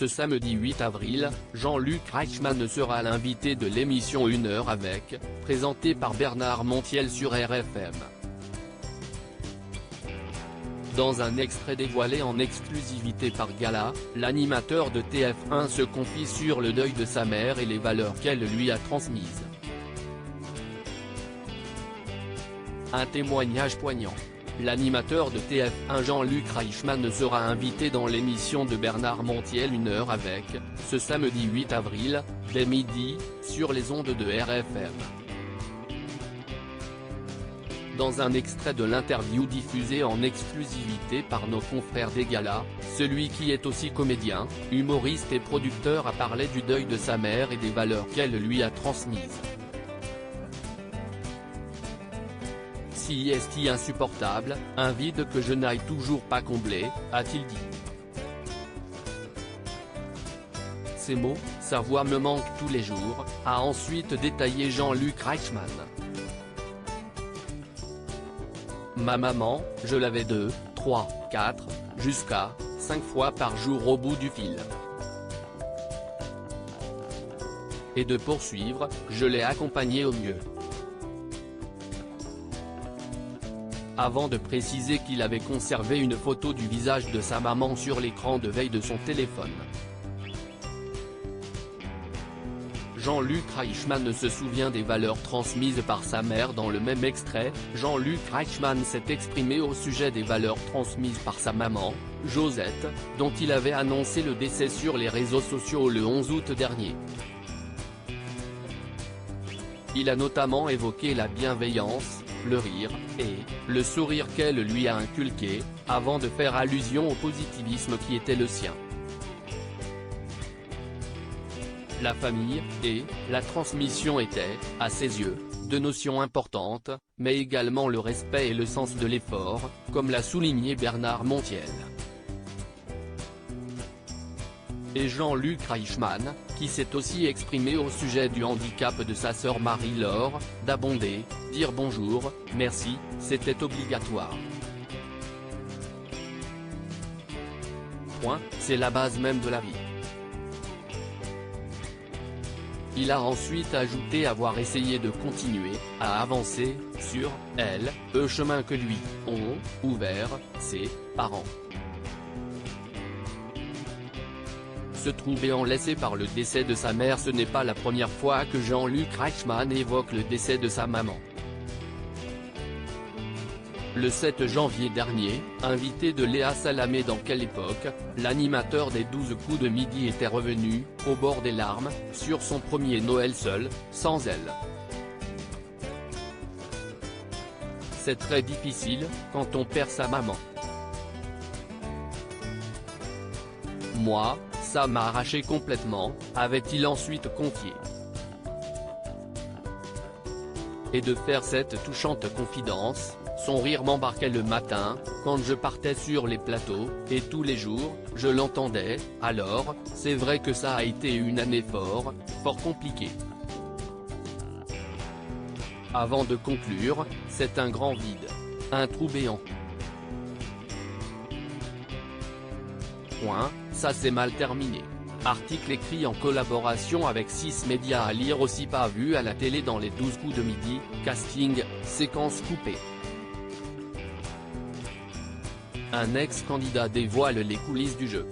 Ce samedi 8 avril, Jean-Luc Reichmann sera l'invité de l'émission 1 heure avec, présentée par Bernard Montiel sur RFM. Dans un extrait dévoilé en exclusivité par Gala, l'animateur de TF1 se confie sur le deuil de sa mère et les valeurs qu'elle lui a transmises. Un témoignage poignant. L'animateur de TF1 Jean-Luc Reichmann sera invité dans l'émission de Bernard Montiel 1 heure avec, ce samedi 8 avril, dès midi, sur les ondes de RFM. Dans un extrait de l'interview diffusée en exclusivité par nos confrères des Galas, celui qui est aussi comédien, humoriste et producteur a parlé du deuil de sa mère et des valeurs qu'elle lui a transmises. Si est insupportable, un vide que je n'aille toujours pas combler, a-t-il dit. Ces mots, sa voix me manque tous les jours, a ensuite détaillé Jean-Luc Reichmann. Ma maman, je l'avais 2, 3, 4, jusqu'à 5 fois par jour au bout du fil. Et de poursuivre, je l'ai accompagnée au mieux. Avant de préciser qu'il avait conservé une photo du visage de sa maman sur l'écran de veille de son téléphone. Jean-Luc Reichmann se souvient des valeurs transmises par sa mère. Dans le même extrait, Jean-Luc Reichmann s'est exprimé au sujet des valeurs transmises par sa maman, Josette, dont il avait annoncé le décès sur les réseaux sociaux le 11 août dernier. Il a notamment évoqué la bienveillance, le rire, et le sourire qu'elle lui a inculqué, avant de faire allusion au positivisme qui était le sien. La famille, et la transmission étaient, à ses yeux, deux notions importantes, mais également le respect et le sens de l'effort, comme l'a souligné Bernard Montiel. Et Jean-Luc Reichmann, qui s'est aussi exprimé au sujet du handicap de sa sœur Marie-Laure, d'abonder, dire bonjour, merci, c'était obligatoire. C'est la base même de la vie. Il a ensuite ajouté avoir essayé de continuer, à avancer, sur, le chemin que lui, ont, ouvert, ses parents. Se trouver enlacé par le décès de sa mère. Ce n'est pas la première fois que Jean-Luc Reichmann évoque le décès de sa maman. Le 7 janvier dernier, invité de Léa Salamé dans Quelle époque, l'animateur des 12 coups de midi était revenu, au bord des larmes, sur son premier Noël seul, sans elle. C'est très difficile, quand on perd sa maman. Moi, ça m'a arraché complètement, avait-il ensuite confié. Et de faire cette touchante confidence, son rire m'embarquait le matin, quand je partais sur les plateaux, et tous les jours, je l'entendais. Alors, c'est vrai que ça a été une année fort compliquée. Avant de conclure, c'est un grand vide. Un trou béant. Ça s'est mal terminé. Article écrit en collaboration avec 6 médias à lire aussi. Pas vu à la télé dans les 12 coups de midi, casting, séquence coupée. Un ex-candidat dévoile les coulisses du jeu.